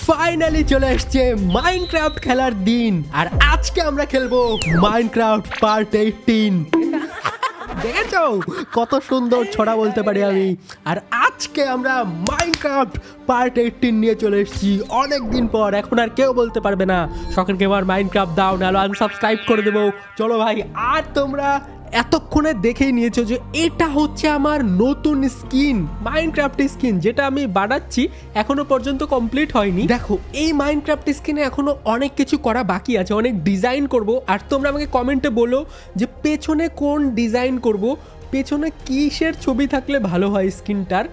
Finally চলে এসছে Minecraft খেলার দিন। আর আজকে আমরা খেলবো মাইনক্রাফট পার্ট 18। দেখেছো কত সুন্দর ছড়া বলতে পারি আমি। আর আজকে আমরা মাইনক্রাফট পার্ট 18 নিয়ে চলে এসেছি অনেক দিন পর। এখন আর কেউ বলতে পারবে না শখের গেমার মাইনক্রাফট দাও, নাহলে আনসাবস্ক্রাইব করে দেবো। চলো ভাই, আর তোমরা এতক্ষণে দেখেই নিয়েছো যে এটা হচ্ছে আমার নতুন স্কিন, মাইনক্রাফট স্কিন, যেটা আমি বানাচ্ছি এখনো পর্যন্ত কমপ্লিট হয়নি। দেখো এই মাইনক্রাফট স্কিনে এখনো অনেক কিছু করা বাকি আছে, অনেক ডিজাইন করব। আর তোমরা আমাকে কমেন্টে বলো যে পেছনে কোন ডিজাইন করব, পেছনে কিসের ছবি থাকলে ভালো হয় স্কিনটার,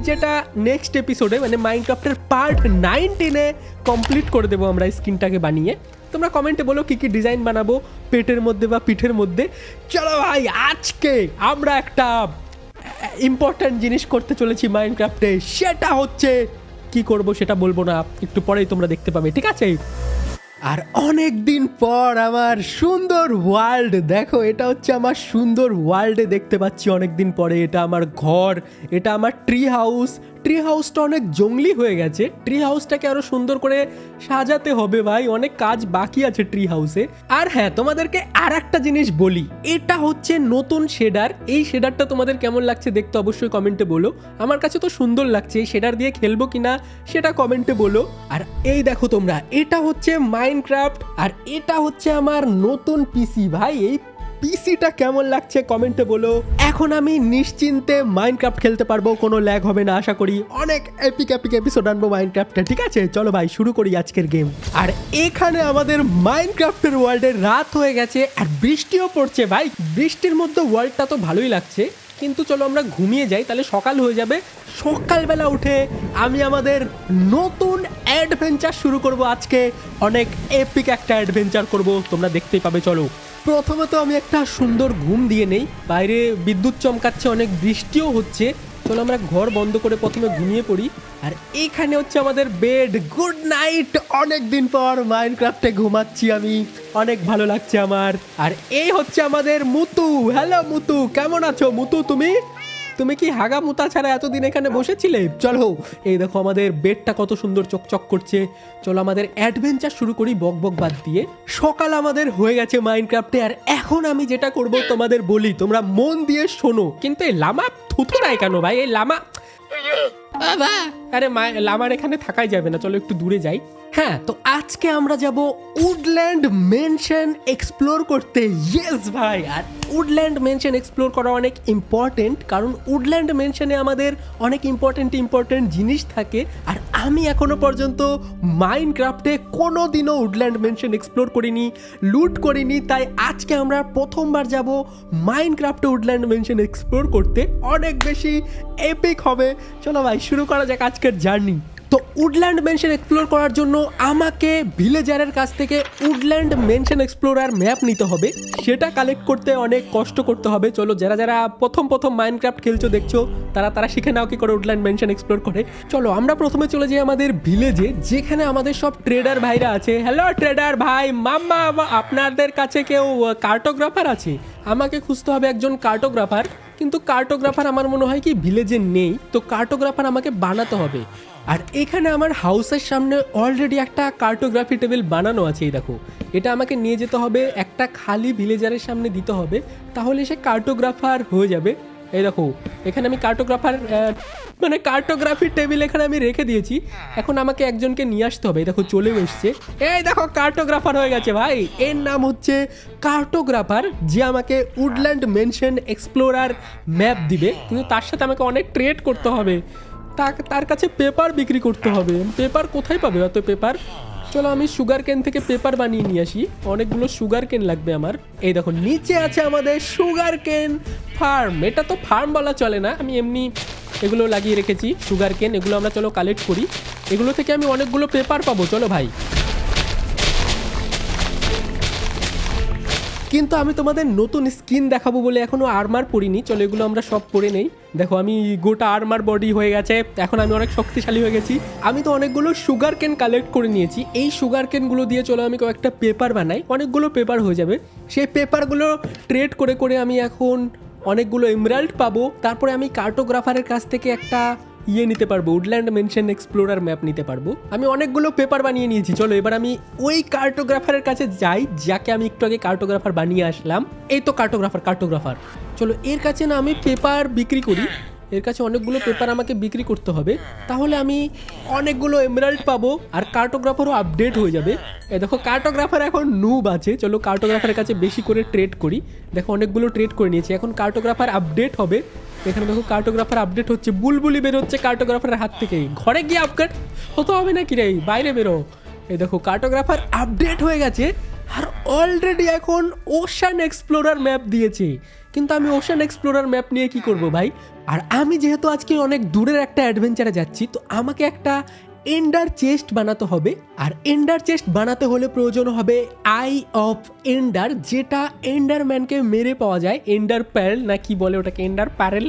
যেটা নেক্সট এপিসোডে মানে মাইনক্রাফটের পার্ট 19-এ কমপ্লিট করে দেবো আমরা স্কিনটাকে বানিয়ে। তোমরা কমেন্টে বলো কী কী ডিজাইন বানাবো পেটের মধ্যে বা পিঠের মধ্যে। চলো ভাই, আজকে আমরা একটা ইম্পর্ট্যান্ট জিনিস করতে চলেছি মাইনক্রাফটে। সেটা হচ্ছে কি করব সেটা বলবো না, একটু পরেই তোমরা দেখতে পাবে, ঠিক আছে? আর অনেক দিন পর আমার সুন্দর ওয়ার্ল্ড, দেখো এটা হচ্ছে আমার সুন্দর ওয়ার্ল্ডে দেখতে পাচ্ছি অনেক দিন পরে। এটা আমার ঘর, এটা আমার ট্রি হাউস। ট্রি হাউসটা অনেক জঙ্গলি হয়ে গেছে, ট্রি হাউসটাকে আরো সুন্দর করে সাজাতে হবে ভাই, অনেক কাজ বাকি আছে ট্রি হাউসে। আর হ্যাঁ, তোমাদেরকে আর একটা জিনিস বলি, এটা হচ্ছে নতুন শেডার। এই শেডারটা তোমাদের কেমন লাগছে দেখতে অবশ্যই কমেন্টে বলো। আমার কাছে তো সুন্দর লাগছে, এই শেডার দিয়ে খেলবো কিনা সেটা কমেন্টে বলো। আর এই দেখো তোমরা, এটা হচ্ছে মাইনক্রাফট আর এটা হচ্ছে আমার নতুন পিসি। ভাই এই পিসিটা কেমন লাগছে কমেন্টে বলো। এখন আমি নিশ্চিন্তে মাইনক্রাফট খেলতে পারবো, কোনো ল্যাগ হবে না আশা করি। অনেক এপিক এপিসোড আনবো মাইনক্রাফটে, ঠিক আছে? চলো ভাই শুরু করি আজকের গেম। আর এখানে আমাদের মাইনক্রাফটের ওয়ার্ল্ডে রাত হয়ে গেছে আর বৃষ্টিও পড়ছে। ভাই বৃষ্টির মধ্যে ওয়ার্ল্ডটা তো ভালোই লাগছে, কিন্তু চলো আমরা ঘুমিয়ে যাই, তাহলে সকাল হয়ে যাবে। সকালবেলা উঠে আমি আমাদের নতুন অ্যাডভেঞ্চার শুরু করব আজকে। অনেক এপিক একটা অ্যাডভেঞ্চার করব, তোমরা দেখতেই পাবে। চলো প্রথমে তো আমি একটা সুন্দর ঘুম দিয়ে নেই, বাইরে বিদ্যুৎ চমকাচ্ছে, অনেক বৃষ্টিও হচ্ছে। চলো আমরা ঘর বন্ধ করে প্রথমে ঘুমিয়ে পড়ি। আর এইখানে হচ্ছে আমাদের বেড। গুড নাইট, অনেক দিন পর মাইনক্রাফটে ঘুমাচ্ছি আমি, অনেক ভালো লাগছে আমার। আর এই হচ্ছে আমাদের মুতু। হ্যালো মুতু, কেমন আছো? মুতু তুমি কি হাগা মুতা ছাড়া এতদিন এখানে বসেছিলে? চলো এই দেখো আমাদের বেডটা কত সুন্দর চকচক করছে। চলো আমাদের অ্যাডভেঞ্চার শুরু করি বক বক বাদ দিয়ে। সকাল আমাদের হয়ে গেছে মাইনক্রাফটে। আর এখন আমি যেটা করব তোমাদের বলি, তোমরা মন দিয়ে শোনো। কিন্তু এই লামা থুতু দেয় কেন ভাই? এই লামা, আরে লামার এখানে থাকাই যাবে না, চলো একটু দূরে যাই। হ্যাঁ, তো আজকে আমরা যাব উডল্যান্ড মেনশন এক্সপ্লোর করতে। ইয়েস ভাই, আর উডল্যান্ড মেনশন এক্সপ্লোর করা অনেক ইম্পর্টেন্ট, কারণ উডল্যান্ড মেনশনে আমাদের অনেক ইম্পর্টেন্ট জিনিস থাকে। আর আমি এখনো পর্যন্ত মাইনক্রাফটে কোনো দিনও উডল্যান্ড মেনশন এক্সপ্লোর করিনি, লুট করিনি। তাই আজকে আমরা প্রথমবার যাব মাইনক্রাফটে উডল্যান্ড মেনশন এক্সপ্লোর করতে, অনেক বেশি এপিক হবে। চলো ভাই শুরু করা যাক আজকের জার্নি। তো উডল্যান্ড মেনশন এক্সপ্লোর করার জন্য আমাকে ভিলেজারের কাছ থেকে উডল্যান্ড মেনশন এক্সপ্লোরার ম্যাপ নিতে হবে, সেটা কালেক্ট করতে অনেক কষ্ট করতে হবে। চলো যারা প্রথম মাইনক্রাফট খেলছো দেখছো, তারা শিখে নাও কি করে উডল্যান্ড মেনশন এক্সপ্লোর করে। চলো আমরা প্রথমে চলে যাই আমাদের ভিলেজে, যেখানে আমাদের সব ট্রেডার ভাইরা আছে। হ্যালো ট্রেডার ভাই, মাম্মা আপনাদের কাছে কেউ কার্টোগ্রাফার আছে? আমাকে খুঁজতে হবে একজন কার্টোগ্রাফার, কিন্তু কার্টোগ্রাফার আমার মনে হয় কি ভিলেজে নেই, তো কার্টোগ্রাফার আমাকে বানাতে হবে। আর এখানে আমার হাউসের সামনে অলরেডি একটা কার্টোগ্রাফি টেবিল বানানো আছে। এই দেখো, এটা আমাকে নিয়ে যেতে হবে, একটা খালি ভিলেজারের সামনে দিতে হবে, তাহলে সে কার্টোগ্রাফার হয়ে যাবে। এই দেখো এখানে আমি কার্টোগ্রাফি টেবিল এখানে আমি রেখে দিয়েছি। এখন আমাকে একজনকে নিয়ে আসতে হবে। দেখো চলে এসছে, এই দেখো কার্টোগ্রাফার হয়ে গেছে ভাই। এর নাম হচ্ছে কার্টোগ্রাফার, যে আমাকে উডল্যান্ড মেনশন এক্সপ্লোরার ম্যাপ দিবে, কিন্তু তার সাথে আমাকে অনেক ট্রেড করতে হবে। তার কাছে পেপার বিক্রি করতে হবে। পেপার কোথায় পাবে অত পেপার? চলো আমি সুগার কেন থেকে পেপার বানিয়ে নিয়ে আসি, অনেকগুলো সুগার কেন লাগবে আমার। এই দেখো নিচে আছে আমাদের সুগার কেন ফার্ম। এটা তো ফার্ম বলা চলে না, আমি এমনি এগুলো লাগিয়ে রেখেছি সুগার কেন। এগুলো আমরা চলো কালেক্ট করি, এগুলো থেকে আমি অনেকগুলো পেপার পাবো। চলো ভাই, কিন্তু আমি তোমাদের নতুন স্কিন দেখাবো বলে এখনো আর্মার পরিনি। চলো এগুলো আমরা সব পরে নেই। দেখো আমি গোটা আর্মার বডি হয়ে গেছে, এখন আমি অনেক শক্তিশালী হয়ে গেছি। আমি তো অনেকগুলো সুগার কেন কালেক্ট করে নিয়েছি। এই সুগার কেনগুলো দিয়ে চলো আমি কয়েকটা পেপার বানাই, অনেকগুলো পেপার হয়ে যাবে। সেই পেপারগুলো ট্রেড করে আমি এখন অনেকগুলো এমরাল্ড পাবো। তারপরে আমি কার্টোগ্রাফারের কাছ থেকে একটা নিতে পারবো, উডল্যান্ড মেনশন এক্সপ্লোরার ম্যাপ নিতে পারবো। আমি অনেকগুলো পেপার বানিয়ে নিয়েছি। চলো এবার আমি ওই কার্টোগ্রাফারের কাছে যাই, যাকে আমি একটু আগে কার্টোগ্রাফার বানিয়ে আসলাম। এই তো কার্টোগ্রাফার। চলো এর কাছে না আমি পেপার বিক্রি করি। এর কাছে অনেকগুলো পেপার আমাকে বিক্রি করতে হবে, তাহলে আমি অনেকগুলো এমরাল্ড পাবো আর কার্টোগ্রাফারও আপডেট হয়ে যাবে। দেখো কার্টোগ্রাফার এখন নুব আছে। চলো কার্টোগ্রাফারের কাছে বেশি করে ট্রেড করি। দেখো অনেকগুলো ট্রেড করে নিয়েছি। এখন কার্টোগ্রাফার আপডেট হবে। এখানে দেখো কার্টোগ্রাফার আপডেট হচ্ছে, বুলবুলি বের হচ্ছে কার্টোগ্রাফারের হাত থেকে। ঘরে গিয়ে আপডেট হতে হবে না কি রে, বাইরে বেরো। এই দেখো কার্টোগ্রাফার আপডেট হয়ে গেছে আর অলরেডি এখন ওশান এক্সপ্লোরার ম্যাপ দিয়েছে। কিন্তু আমি ওশান এক্সপ্লোরার ম্যাপ নিয়ে কি করব ভাই? আর আমি যেহেতু আজকে অনেক দূরের একটা অ্যাডভেঞ্চারে যাচ্ছি, তো আমাকে একটা এন্ডার চেস্ট বানাতে হবে। আর এন্ডার চেস্ট বানাতে হলে প্রয়োজন হবে আই অফ এন্ডার, যেটা এন্ডারম্যানকে মেরে পাওয়া যায়। এন্ডার প্যারেল না কি বলে ওটাকে, এন্ডার প্যারেল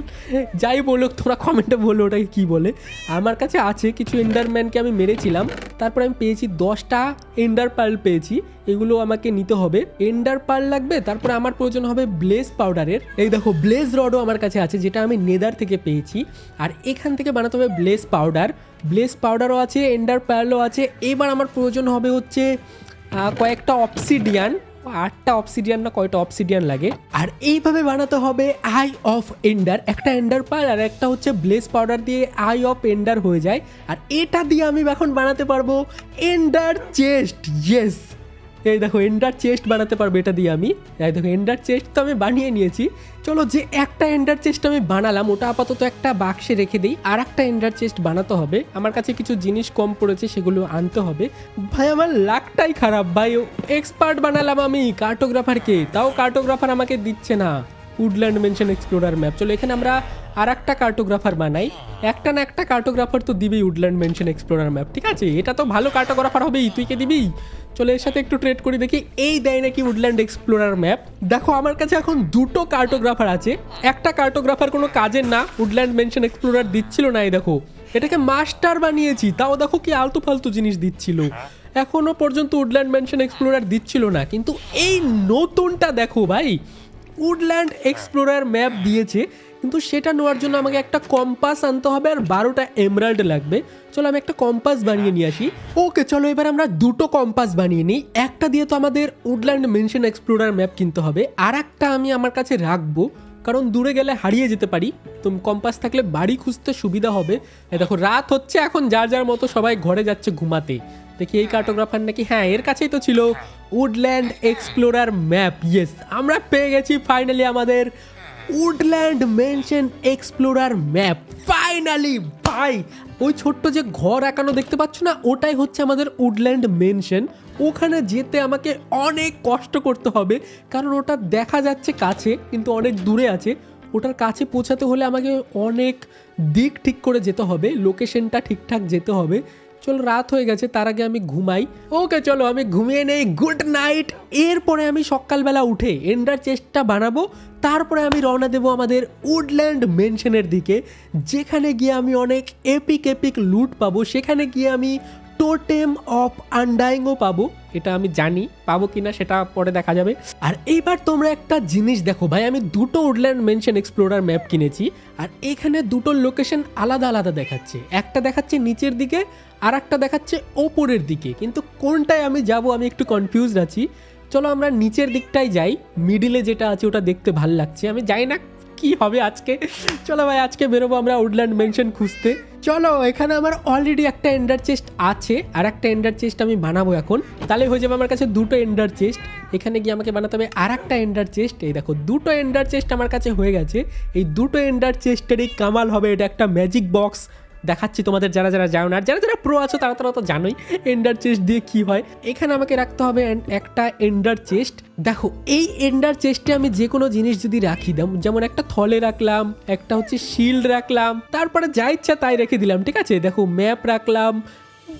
যাই বলো, তোমরা কমেন্টে বলো ওটাকে কি বলে। আমার কাছে আছে কিছু এন্ডারম্যানকে আমি মেরেছিলাম, তারপর আমি পেয়েছি 10টা এন্ডার পার্ল পেয়েছি। এগুলো আমাকে নিতে হবে। এন্ডার পার্ল লাগবে, তারপরে আমার প্রয়োজন হবে ব্লেজ পাউডারের। এই দেখো ব্লেজ রডও আমার কাছে আছে, যেটা আমি নেদার থেকে পেয়েছি। আর এখান থেকে বানাতে হবে ব্লেজ পাউডারও আছে, এন্ডার পার্লও আছে। এবার আমার প্রয়োজন হবে হচ্ছে কয়েকটা অবসিডিয়ান, 8টা অবসিডিয়ান না কয়টা অবসিডিয়ান লাগে। আর এইভাবে বানাতে হবে আই অফ এন্ডার। একটা এন্ডার পার্ল আর একটা হচ্ছে ব্লেজ পাউডার দিয়ে আই অফ এন্ডার হয়ে যায়। আর এটা দিয়ে আমি এখন বানাতে পারবো এন্ডার চেস্ট। ইয়েস, এই দেখো এন্ডার চেস্ট বানাতে পারবো এটা দিয়ে আমি। এই দেখো এন্ডার চেস্ট তো আমি বানিয়ে নিয়েছি। চলো যে একটা এন্ডার চেস্ট আমি বানালাম ওটা আপাতত একটা বাক্সে রেখে দিই। আর একটা এন্ডার চেস্ট বানাতে হবে। আমার কাছে কিছু জিনিস কম পড়েছে, সেগুলো আনতে হবে। ভাই আমার লাকটাই খারাপ ভাই, এক্সপার্ট বানালাম আমি কার্টোগ্রাফারকে, তাও কার্টোগ্রাফার আমাকে দিচ্ছে না উডল্যান্ড মেনশন এক্সপ্লোরার ম্যাপ। চলো এখানে আমরা আর একটা কার্টোগ্রাফার বানাই। একটা না একটা কার্টোগ্রাফার তো দিবি উডল্যান্ড মেনশন এক্সপ্লোরার ম্যাপ, ঠিক আছে? এটা তো ভালো কার্টোগ্রাফার হবেই, তুই কে দিবি? চলো এর সাথে একটু ট্রেড করি, দেখি এই দেয় নাকি উডল্যান্ড এক্সপ্লোরার ম্যাপ। দেখো আমার কাছে এখন 2টো কার্টোগ্রাফার আছে। একটা কার্টোগ্রাফার কোনো কাজের না, উডল্যান্ড মেনশন এক্সপ্লোরার দিচ্ছিল না। এই দেখো এটাকে মাস্টার বানিয়েছি, তাও দেখো কি আলতু ফালতু জিনিস দিচ্ছিল। এখনো পর্যন্ত উডল্যান্ড মেনশন এক্সপ্লোরার দিচ্ছিল না, কিন্তু এই নতুনটা দেখো ভাই, উডল্যান্ড এক্সপ্লোরার ম্যাপ দিয়েছে। কিন্তু সেটা নেওয়ার জন্য আমাকে একটা কম্পাস আনতে হবে আর 12টা এমরাল্ড লাগবে। চলো আমি একটা কম্পাস বানিয়ে নিয়ে আসি। ওকে চলো এবার আমরা 2টো কম্পাস বানিয়ে নিই। একটা দিয়ে তো আমাদের উডল্যান্ড মেনশন এক্সপ্লোরার ম্যাপ কিনতে হবে, আর একটা আমি আমার কাছে রাখবো, কারণ দূরে গেলে হারিয়ে যেতে পারি। তো কম্পাস থাকলে বাড়ি খুঁজতে সুবিধা হবে। দেখো রাত হচ্ছে এখন, যার যার মতো সবাই ঘরে যাচ্ছে ঘুমাতে। দেখি এই কার্টোগ্রাফার নাকি, হ্যাঁ এর কাছেই তো ছিল উডল্যান্ড এক্সপ্লোরার ম্যাপ। ইয়েস, আমরা পেয়ে গেছি ফাইনালি আমাদের woodland mention explorer map. Finally ভাই, ওই ছোট্ট যে ঘর আঁকানো দেখতে পাচ্ছ না, ওটাই হচ্ছে আমাদের উডল্যান্ড মেনশন। ওখানে যেতে আমাকে অনেক কষ্ট করতে হবে, কারণ ওটা দেখা যাচ্ছে কাছে কিন্তু অনেক দূরে আছে। ওটার কাছে পৌঁছাতে হলে আমাকে অনেক দিক ঠিক করে যেতে হবে, লোকেশনটা ঠিকঠাক যেতে হবে। চলো রাত হয়ে গেছে, তার আগে আমি ঘুমাই। ওকে চলো আমি ঘুমিয়ে নেই, গুড নাইট। এরপরে আমি সকালবেলা উঠে এন্ডার চেস্টটা বানাবো, তারপরে আমি রওনা দেবো আমাদের উডল্যান্ড মেনশনের দিকে, যেখানে গিয়ে আমি অনেক এপিক লুট পাবো। সেখানে গিয়ে আমি টোটেম অফ আনডাইংও পাবো। এটা আমি জানি পাবো কিনা সেটা পরে দেখা যাবে। আর এইবার তোমরা একটা জিনিস দেখো ভাই, আমি 2টো উডল্যান্ড মেনশন এক্সপ্লোরার ম্যাপ কিনেছি, আর এখানে 2টোর লোকেশন আলাদা আলাদা দেখাচ্ছে। একটা দেখাচ্ছে নিচের দিকে আর একটা দেখাচ্ছে ওপরের দিকে, কিন্তু কোনটায় আমি যাব আমি একটু কনফিউজড আছি। চলো আমরা নিচের দিকটাই যাই, মিডিলে যেটা আছে ওটা দেখতে ভাল লাগছে। আমি জানি না কি হবে আজকে। চলো ভাই আজকে বেরোবো আমরা উডল্যান্ড মেনশন খুঁজতে। চলো এখানে আমার অলরেডি একটা এন্ডার চেস্ট আছে, আর একটা এন্ডার চেস্ট আমি বানাবো এখন, তাহলে হয়ে যাবে আমার কাছে 2টো এন্ডার চেস্ট। এখানে গিয়ে আমাকে বানাতে হবে আর একটা এন্ডার চেস্ট। এই দেখো 2টো এন্ডার চেস্ট আমার কাছে হয়ে গেছে। এই 2টো এন্ডার চেস্টেরই কামাল হবে। এটা একটা ম্যাজিক বক্স দেখাচ্ছি তোমাদের, যারা যারা জানো না, আর যারা যারা প্রো আছো তারা তো জানোই এন্ডার চেস্ট দিয়ে কি হয়। এখানে আমাকে রাখতে হবে একটা এন্ডার চেস্ট। দেখো এই এন্ডার চেস্টে আমি যে কোনো জিনিস যদি রাখি দাম, যেমন একটা থলে রাখলাম, একটা হচ্ছে শিল্ড রাখলাম, তারপরে যা ইচ্ছা তাই রেখে দিলাম, ঠিক আছে? দেখো ম্যাপ রাখলাম,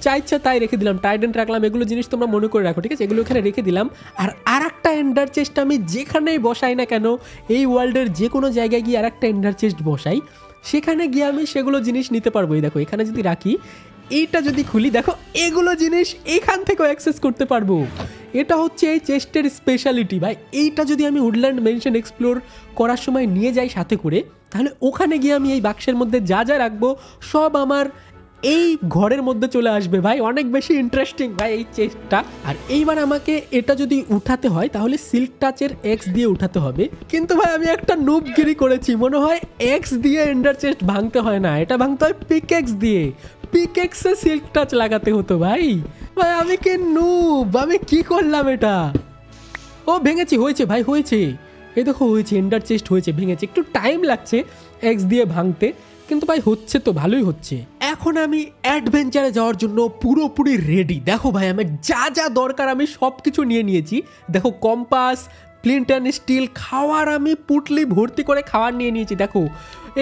যা ইচ্ছা তাই রেখে দিলাম, টাইডেন্ট রাখলাম, এগুলো জিনিস তোমরা মনে করে রাখো, ঠিক আছে? এগুলো এখানে রেখে দিলাম। আর একটা এন্ডার চেস্ট আমি যেখানেই বসাই না কেন, এই ওয়ার্ল্ডের যে কোনো জায়গায় গিয়ে আর একটা এন্ডার চেস্ট বসাই, সেখানে গিয়ে আমি সেগুলো জিনিস নিতে পারবো। এই দেখো এখানে যদি রাখি, এইটা যদি খুলি, দেখো এগুলো জিনিস এখান থেকেও অ্যাক্সেস করতে পারবো। এটা হচ্ছে এই চেস্টের স্পেশালিটি ভাই। এইটা যদি আমি উডল্যান্ড মেনশন এক্সপ্লোর করার সময় নিয়ে যাই সাথে করে, তাহলে ওখানে গিয়ে আমি এই বাক্সের মধ্যে যা যা রাখবো সব আমার এই ঘরের মধ্যে চলে আসবে ভাই। অনেক বেশি ইন্টারেস্টিং ভাই এই চেস্টটা। আর এইবার আমাকে এটা যদি উঠাতে হয় তাহলে সিল্ক টাচের এক্স দিয়ে উঠাতে হবে, কিন্তু ভাই আমি একটা নুবগিরি করেছি, মনে হয় এক্স দিয়ে এন্ডার চেস্ট ভাঙতে হয় না, এটা ভাঙতে হয় পিকেক্স দিয়ে। পিকেক্সে সিল্ক টাচ লাগাতে হতো ভাই। ভাই আমি কি নুব, আমি কি করলাম এটা? ও ভেঙেছি, হয়েছে ভাই হয়েছে, এই দেখো হয়েছে, এন্ডার চেস্ট হয়েছে, ভেঙেছে। একটু টাইম লাগছে এক্স দিয়ে ভাঙতে, কিন্তু ভাই হচ্ছে তো, ভালোই হচ্ছে। এখন আমি অ্যাডভেঞ্চারে যাওয়ার জন্য পুরোপুরি রেডি। দেখো ভাই আমার যা যা দরকার আমি সব কিছু নিয়ে নিয়েছি। দেখো কম্পাস, ফ্লিন্ট অ্যান্ড স্টিল, খাওয়ার আমি পুটলি ভর্তি করে খাবার নিয়ে নিয়েছি। দেখো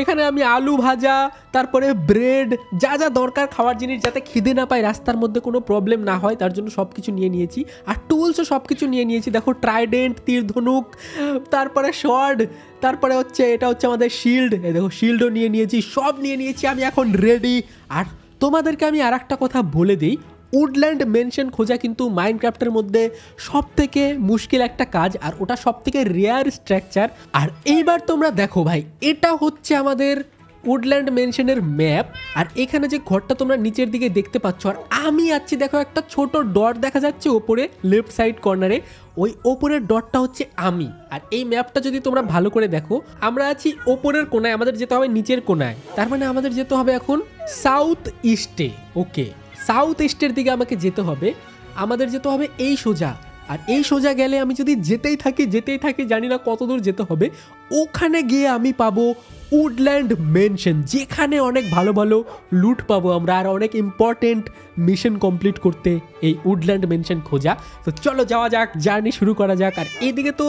এখানে আমি আলু ভাজা, তারপরে ব্রেড, যা যা দরকার খাওয়ার জিনিস, যাতে খিদে না পায়, রাস্তার মধ্যে কোনো প্রবলেম না হয়, তার জন্য সব কিছু নিয়ে নিয়েছি। আর টুলসও সব কিছু নিয়ে নিয়েছি। দেখো ট্রাইডেন্ট, তীর ধনুক, তারপরে শর্ট, তারপরে হচ্ছে এটা হচ্ছে আমাদের শিল্ড, এই দেখো শিল্ডও নিয়ে নিয়েছি, সব নিয়ে নিয়েছি। আমি এখন রেডি। আর তোমাদেরকে আমি আর একটা কথা বলে দিই, উডল্যান্ড মেনশন খোঁজা কিন্তু মাইনক্রাফটের মধ্যে সব থেকে মুশকিল একটা কাজ, আর ওটা সব থেকে রেয়ার স্ট্রাকচার। আর এইবার তোমরা দেখো ভাই, এটা হচ্ছে আমাদের উডল্যান্ড মেনশনের ম্যাপ। আর এখানে যে ঘরটা তোমরা নিচের দিকে দেখতে পাচ্ছ, আর আমি আছি, দেখো একটা ছোট ডট দেখা যাচ্ছে ওপরে লেফট সাইড কর্নারে, ওই ওপরের ডটটা হচ্ছে আমি। আর এই ম্যাপটা যদি তোমরা ভালো করে দেখো, আমরা আছি ওপরের কোনায়, আমাদের যেতে হবে নিচের কোনায়, তার মানে আমাদের যেতে হবে এখন সাউথ ইস্টে। ওকে, সাউথ ইস্টের দিকে আমাকে যেতে হবে, আমাদের যেতে হবে এই সোজা। আর এই সোজা গেলে আমি যদি যেতেই থাকি, জানি না কত দূর যেতে হবে, ওখানে গিয়ে আমি পাবো উডল্যান্ড মেনশন, যেখানে অনেক ভালো ভালো লুট পাবো আমরা, আর অনেক ইম্পর্টেন্ট মিশন কমপ্লিট করতে এই উডল্যান্ড মেনশন খোঁজা। তো চলো যাওয়া যাক, জার্নি শুরু করা যাক। আর এদিকে তো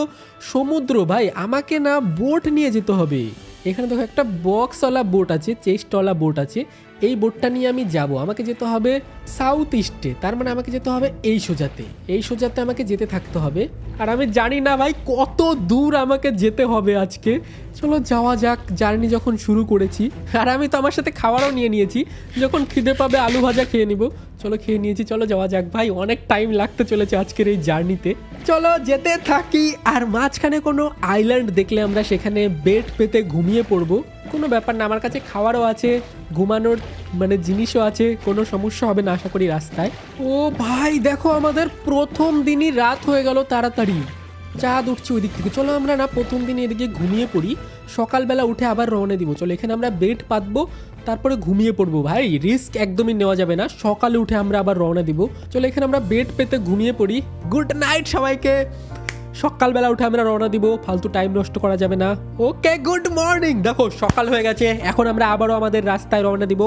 সমুদ্র ভাই, আমাকে না বোট নিয়ে যেতে হবে। এখানে দেখো একটা বক্সওয়ালা বোট আছে, চেস্টওয়ালা বোট আছে, এই বোটটা নিয়ে আমি যাব। আমাকে যেতে হবে সাউথ ইস্টে, তার মানে আমাকে যেতে হবে এই সোজাতে আমাকে যেতে থাকতে হবে। আর আমি জানি না ভাই কত দূর আমাকে যেতে হবে আজকে। চলো যাওয়া যাক, জার্নি যখন শুরু করেছি। আর আমি তো আমার সাথে খাবারও নিয়ে নিয়েছি, যখন খিদে পাবে আলু ভাজা খেয়ে নিব। চলো খেয়ে নিয়েছি, চলো যাওয়া যাক ভাই, অনেক টাইম লাগতে চলেছে আজকের এই জার্নিতে। চলো যেতে থাকি। আর মাঝখানে কোনো আইল্যান্ড দেখলে আমরা সেখানে বেড পেতে ঘুমিয়ে পড়বো, কোনো ব্যাপার না, আমার কাছে খাবারও আছে, ঘুমানোর মানে জিনিসও আছে, কোনো সমস্যা হবে না আশা করি রাস্তায়। ও ভাই দেখো আমাদের প্রথম দিনই রাত হয়ে গেল তাড়াতাড়ি, চাঁদ উঠছে ওই দিক থেকে। চলো আমরা না প্রথম দিন এদিকে ঘুমিয়ে পড়ি, সকালবেলা উঠে আবার রওনা দিব। চলো এখানে আমরা বেড পাতবো, তারপরে ঘুমিয়ে পড়বো। ভাই রিস্ক একদমই নেওয়া যাবে না, সকালে উঠে আমরা আবার রওনা দিব। চলো এখানে আমরা বেড পেতে ঘুমিয়ে পড়ি। গুড নাইট সবাইকে, সকালবেলা উঠে আমরা রওনা দিব, ফালতু টাইম নষ্ট করা যাবে না। ওকে গুড মর্নিং, দেখো সকাল হয়ে গেছে, এখন আমরা আবারও আমাদের রাস্তায় রওনা দিব।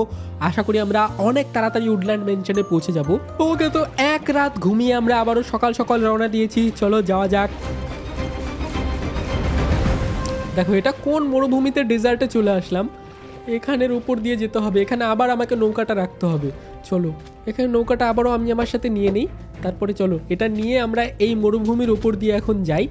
আশা করি আমরা অনেক তাড়াতাড়ি উডল্যান্ড মেনশনে পৌঁছে যাব। ওকে, তো এক রাত ঘুমিয়ে আমরা আবারও সকাল সকাল রওনা দিয়েছি। চলো যাওয়া যাক। দেখো এটা কোন মরুভূমিতে ডেজার্টে চলে আসলাম, এখানের উপর দিয়ে যেতে হবে। এখানে আবার আমাকে নৌকাটা রাখতে হবে। চলো এখানে নৌকাটা আবারও আমি আমার সাথে নিয়ে নিই, তারপরে চলো এটা নিয়ে আমরা এই মরুভূমির উপর দিয়ে এখন যাই।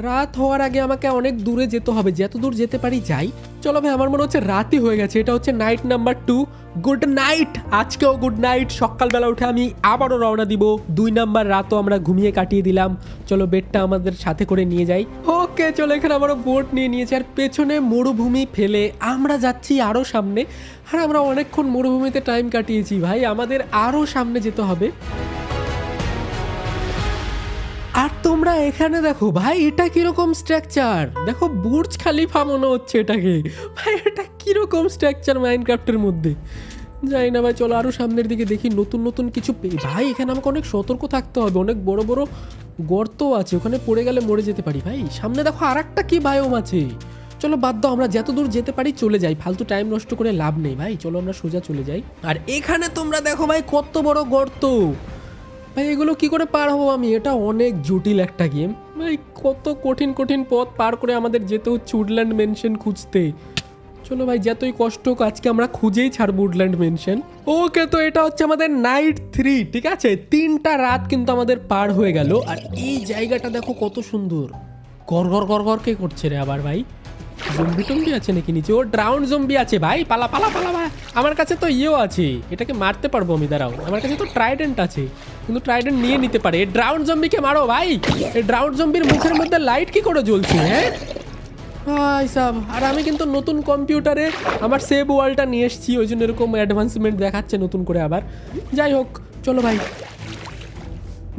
রাত হওয়ার আগে আমাকে অনেক দূরে যেতে হবে, যত দূর যেতে পারি যাই। চলো ভাই আমার মনে হচ্ছে রাতই হয়ে গেছে, এটা হচ্ছে নাইট নাম্বার 2। গুড নাইট, আজকেও গুড নাইট। সকালবেলা উঠে আমি আবারও রওনা দিব। 2 নাম্বার রাতও আমরা ঘুমিয়ে কাটিয়ে দিলাম। চলো বেডটা আমাদের সাথে করে নিয়ে যাই। ওকে চলো, এখানে আমারও বোট নিয়ে নিয়েছি, আর পেছনে মরুভূমি ফেলে আমরা যাচ্ছি আরও সামনে। আর আমরা অনেকক্ষণ মরুভূমিতে টাইম কাটিয়েছি ভাই, আমাদের আরও সামনে যেতে হবে। আর তোমরা এখানে দেখো ভাই, এটা কিরকম স্ট্রাকচার, দেখো বুর্জ খালিফা মনে হচ্ছে এটাকে। ভাই এটা কিরকম স্ট্রাকচার মাইনক্রাফটের মধ্যে, জানি না ভাই। চলো আরও সামনের দিকে দেখি, নতুন নতুন কিছু ভাই এখানে আমাকে অনেক সতর্ক থাকতে হবে, অনেক বড় বড় গর্ত আছে, ওখানে পড়ে গেলে মরে যেতে পারি ভাই। সামনে দেখো আর একটা কি বায়োম আছে। চলো বাদ দাও, আমরা যত দূর যেতে পারি চলে যাই, ফালতু টাইম নষ্ট করে লাভ নেই ভাই। চলো আমরা সোজা চলে যাই। আর এখানে তোমরা দেখো ভাই কত বড় গর্ত, ভাই এগুলো কি করে পার হবো আমি, এটা অনেক জটিল একটা গেম ভাই। কত কঠিন কঠিন পথ পার করে আমাদের যেতে হচ্ছে উডল্যান্ড মেনশন খুঁজতে। চলো ভাই যতই কষ্ট হোক আজকে আমরা খুঁজেই ছাড়বো উডল্যান্ড মেনশন। ওকে, তো এটা হচ্ছে আমাদের নাইট 3, ঠিক আছে। 3টা রাত কিন্তু আমাদের পার হয়ে গেল। আর এই জায়গাটা দেখো কত সুন্দর, গর গর গর গর কে করছে রে আবার ভাই। জম্বি টম্বি আছে নাকি নিচে? ও ড্রাউন জম্বি আছে ভাই, পালা পালা পালা ভাই। আমার কাছে তো ইয়েও আছে, এটাকে মারতে পারবো আমি, দাঁড়াও। আমার কাছে তো ট্রাইডেন্ট আছে, কিন্তু ট্রাইডেন্ট নিয়ে নিতে পারে। এই ড্রাউন জম্বিকে মারো ভাই, এই ড্রাউন জম্বির মুখের মধ্যে লাইট কি করে জ্বলছে? হ্যাঁ হাই সাব, আর আমি কিন্তু নতুন কম্পিউটারে আমার সেভ ওয়ালটা নিয়ে এসেছি, ওই জন্য এরকম অ্যাডভান্সমেন্ট দেখাচ্ছে নতুন করে আবার। যাই হোক চলো ভাই,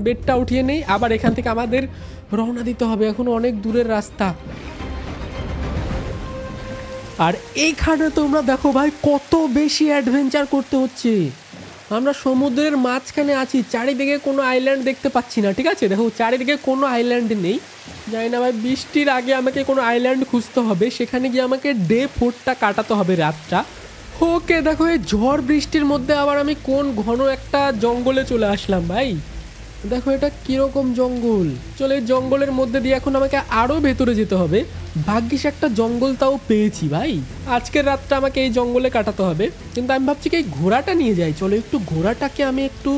বেডটা উঠিয়ে নেই, আবার এখান থেকে আমাদের রওনা দিতে হবে, এখন অনেক দূরের রাস্তা। আর এইখানে তোমরা দেখো ভাই কত বেশি অ্যাডভেঞ্চার করতে হচ্ছে। আমরা সমুদ্রের মাঝখানে আছি, চারিদিকে কোনো আইল্যান্ড দেখতে পাচ্ছি না, ঠিক আছে? দেখো চারিদিকে কোনো আইল্যান্ড নেই। জানি না ভাই, বৃষ্টির আগে আমাকে কোনো আইল্যান্ড খুঁজতে হবে, সেখানে গিয়ে আমাকে ডে 4টা কাটাতে হবে, রাতটা। ওকে দেখো, এই ঝড় বৃষ্টির মধ্যে আবার আমি কোন ঘন একটা জঙ্গলে চলে আসলাম ভাই। দেখো এটা কিরকম জঙ্গল, চলো এই জঙ্গলের মধ্যে দিয়ে এখন আমাকে আরো ভেতরে যেতে হবে। ভাগ্যিস একটা জঙ্গল তাও পেয়েছি ভাই, আজকের রাতটা আমাকে এই জঙ্গলে কাটাতে হবে। কিন্তু আমি ভাবছি কি এই ঘোড়াটা নিয়ে যাই, চলো একটু ঘোড়াটাকে আমি একটু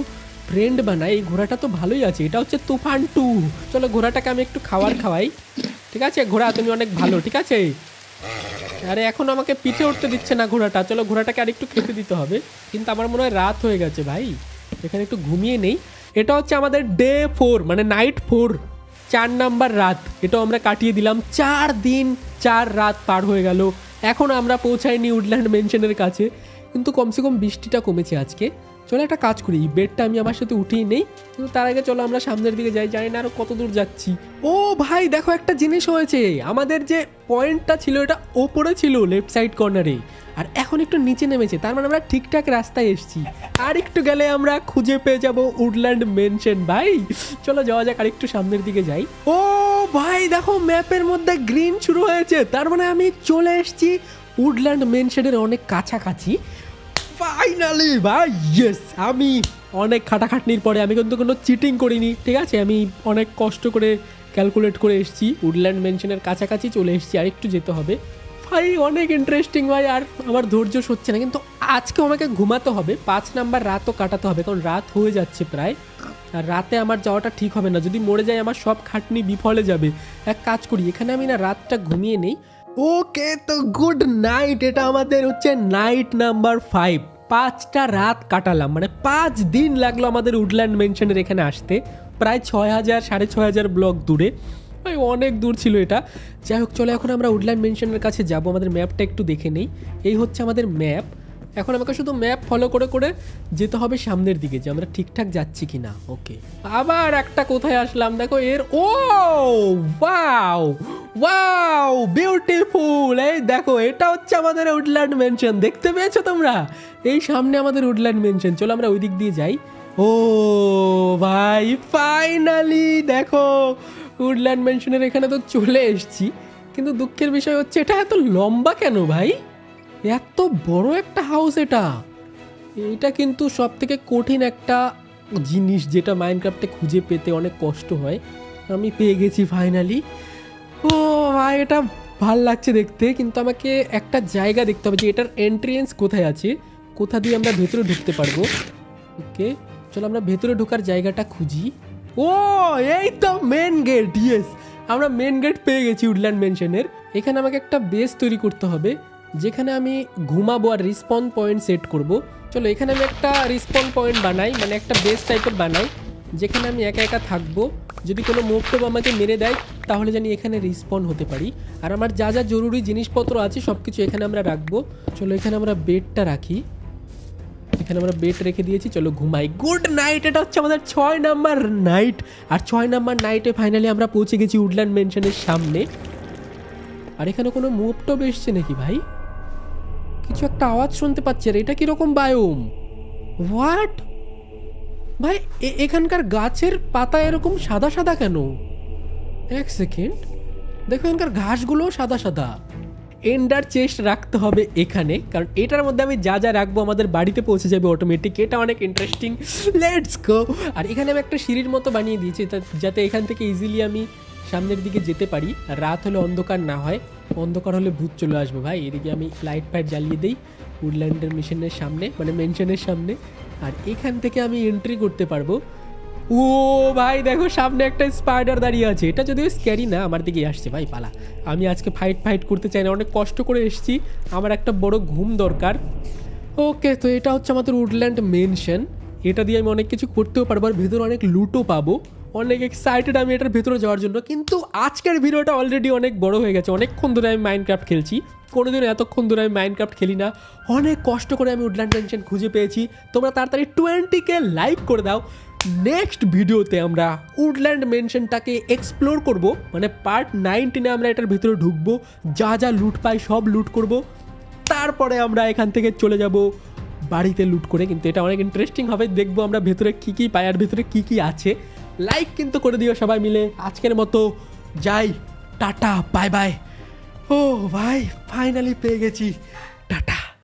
ফ্রেন্ড বানাই। এই ঘোড়াটা তো ভালোই আছে, এটা হচ্ছে তুফান 2। চলো ঘোড়াটাকে আমি একটু খাবার খাওয়াই, ঠিক আছে? ঘোড়া তুমি অনেক ভালো, ঠিক আছে? আরে এখন আমাকে পিঠে উঠতে দিচ্ছে না ঘোড়াটা, চলো ঘোড়াটাকে আর একটু খেতে দিতে হবে। কিন্তু আমার মনে হয় রাত হয়ে গেছে ভাই, এখানে একটু ঘুমিয়ে নেই। এটা হচ্ছে আমাদের ডে 4, মানে নাইট 4, 4 নাম্বার রাত। এটাও আমরা কাটিয়ে দিলাম, 4 দিন 4 রাত পার হয়ে গেল। এখন আমরা পৌঁছাইনি উডল্যান্ড মেনশনের কাছে, কিন্তু কমসে কম বৃষ্টিটা কমেছে আজকে। চলো একটা কাজ করি, বেডটা আমি আমার সাথে উঠিয়ে নেই, কিন্তু তার আগে চলো আমরা সামনের দিকে যাই, জানি না আরো কত দূর যাচ্ছি। ও ভাই দেখো একটা জিনিস হয়েছে, আমাদের যে পয়েন্টটা ছিল এটা ওপরে ছিল লেফট সাইড কর্নারে, আর এখন একটু নিচে নেমেছে, তার মানে আমরা ঠিকঠাক রাস্তায় এসেছি। আর একটু গেলে আমরা খুঁজে পেয়ে যাব উডল্যান্ড মেনশন ভাই। চলো যাওয়া যাক, আর একটু সামনের দিকে যাই। ও ভাই দেখো ম্যাপের মধ্যে গ্রিন শুরু হয়েছে, তার মানে আমি চলে এসেছি উডল্যান্ড মেনশনের অনেক কাছাকাছি। ফাইনালি ভাই, ইয়েস! আমি অনেক খাটাখাটনির পরে, আমি কিন্তু কোনো চিটিং করিনি, ঠিক আছে? আমি অনেক কষ্ট করে ক্যালকুলেট করে এসেছি, উডল্যান্ড মেনশনের কাছাকাছি চলে এসেছি, আর একটু যেতে হবে ভাই। অনেক ইন্টারেস্টিং ভাই, আর আমার ধৈর্য সচ্ছে না, কিন্তু আজকেও আমাকে ঘুমাতে হবে, 5 নাম্বার রাতও কাটাতে হবে, কারণ রাত হয়ে যাচ্ছে প্রায়। আর রাতে আমার যাওয়াটা ঠিক হবে না, যদি মরে যায় আমার সব খাটনি বিফলে যাবে। এক কাজ করি, এখানে আমি না রাতটা ঘুমিয়ে নেই। ওকে তো গুড নাইট, এটা আমাদের হচ্ছে নাইট নাম্বার 5। 5টা রাত কাটালাম, মানে 5 দিন লাগলো আমাদের উডল্যান্ড মেনশনের এখানে আসতে, প্রায় 6000 6500 ব্লক দূরে, ভাই অনেক দূর ছিল এটা। যাই হোক চলো এখন আমরা উডল্যান্ড মেনশনের কাছে যাব, আমাদের ম্যাপটা একটু দেখে নেই। এই হচ্ছে আমাদের ম্যাপ, এখন আমাকে শুধু ম্যাপ ফলো করে করে যেতে হবে সামনের দিকে, যে আমরা ঠিকঠাক যাচ্ছি কি না। ওকে, আবার একটা কোথায় আসলাম দেখো, এর ও ওয়াও ওয়াও বিউটিফুল, এই দেখো এটা হচ্ছে আমাদের উডল্যান্ড মেনশন, দেখতে পেয়েছো তোমরা? এই সামনে আমাদের উডল্যান্ড মেনশন, চলো আমরা ওই দিক দিয়ে যাই। ও ভাই ফাইনালি দেখো উডল্যান্ড মেনশনের এখানে তো চলে এসেছি, কিন্তু দুঃখের বিষয় হচ্ছে এটা এত লম্বা কেন ভাই? এত বড় একটা হাউস, এটা কিন্তু সব থেকে কঠিন একটা জিনিস, যেটা মাইনক্রাফটে খুঁজে পেতে অনেক কষ্ট হয়। আমি পেয়ে গেছি ফাইনালি। ও ভাই এটা ভাল লাগছে দেখতে, কিন্তু আমাকে একটা জায়গা দেখতে হবে যে এটার এন্ট্রিয়েন্স কোথায় আছে, কোথা দিয়ে আমরা ভেতরে ঢুকতে পারবো। ওকে চলো আমরা ভেতরে ঢোকার জায়গাটা খুঁজি। ও এই তো মেন গেট, ইয়েস আমরা মেন গেট পেয়ে গেছি উডল্যান্ড মেনশনের। এখানে আমাকে একটা বেস তৈরি করতে হবে, যেখানে আমি ঘুমাবো আর রিসপন পয়েন্ট সেট করব। চলো এখানে আমি একটা রিসপন পয়েন্ট বানাই, মানে একটা বেস টাইপের বানাই, যেখানে আমি একা একা থাকবো। যদি কোনো মোবটোব আমাকে মেরে দেয় তাহলে জানি এখানে রিসপন হতে পারি। আর আমার যা যা জরুরি জিনিসপত্র আছে সব কিছু এখানে আমরা রাখবো। চলো এখানে আমরা বেডটা রাখি, এখানে আমরা বেড রেখে দিয়েছি, চলো ঘুমাই। গুড নাইট, এটা হচ্ছে আমাদের 6 নাম্বার নাইট। আর 6 নাম্বার নাইটে ফাইনালি আমরা পৌঁছে গেছি উডল্যান্ড মেনশনের সামনে। আর এখানে কোনো মোবটোব এসছে নাকি ভাই? কিছু একটা আওয়াজ শুনতে পাচ্ছি, আর এটা কিরকম বায়োম? হোয়াট ভাই, এখানকার গাছের পাতা এরকম সাদা সাদা কেন? এক সেকেন্ড, দেখো এখানকার ঘাসগুলো সাদা সাদা। এন্ডার চেস্ট রাখতে হবে এখানে, কারণ এটার মধ্যে আমি যা যা রাখবো আমাদের বাড়িতে পৌঁছে যাবে অটোমেটিক। এটা অনেক ইন্টারেস্টিং, লেটস গো। আর এখানে আমি একটা সিঁড়ির মতো বানিয়ে দিয়েছি যাতে এখান থেকে ইজিলি আমি সামনের দিকে যেতে পারি, আর রাত হলে অন্ধকার না হয়, অন্ধকার হলে ভূত চলে আসবে ভাই। এদিকে আমি লাইট ফাইট জ্বালিয়ে দিই উডল্যান্ডের মিশনের সামনে, মানে মেনশনের সামনে, আর এখান থেকে আমি এন্ট্রি করতে পারবো। ও ভাই দেখো সামনে একটা স্পাইডার দাঁড়িয়ে আছে, এটা যদিও স্ক্যারি না, আমার দিকে আসছে ভাই পালা। আমি আজকে ফাইট করতে চাই না, অনেক কষ্ট করে এসেছি, আমার একটা বড় ঘুম দরকার। ওকে তো এটা হচ্ছে আমাদের উডল্যান্ড মেনশন, এটা দিয়ে আমি অনেক কিছু করতেও পারবো, আর ভেতরে অনেক লুটও পাবো। অনেক এক্সাইটেড আমি এটার ভেতরে যাওয়ার জন্য। কিন্তু আজকের ভিডিওটা অলরেডি অনেক বড় হয়ে গেছে, অনেকক্ষণ ধরে আমি মাইনক্রাফট খেলছি, কোনোদিন এতক্ষণ ধরে আমি মাইনক্রাফট খেলি না। অনেক কষ্ট করে আমি উডল্যান্ড ম্যানশন খুঁজে পেয়েছি। তোমরা তাড়াতাড়ি 20K লাইক করে দাও। নেক্সট ভিডিওতে আমরা উডল্যান্ড ম্যানশনটাকে এক্সপ্লোর করব, মানে পার্ট 19-এ আমরা এটার ভিতরে ঢুকবো, যা যা লুট পাই সব লুট করব, তারপরে আমরা এখান থেকে চলে যাব বাড়িতে লুট করে। কিন্তু এটা অনেক ইন্টারেস্টিং হবে, দেখবো আমরা ভেতরে কী কী পাই আর ভেতরে কী কী আছে। লাইক কিন্তু করে দিও সবাই মিলে। আজকের মতো যাই, টাটা, বাই বাই। ও ভাই, ফাইনালি পেয়ে গেছি।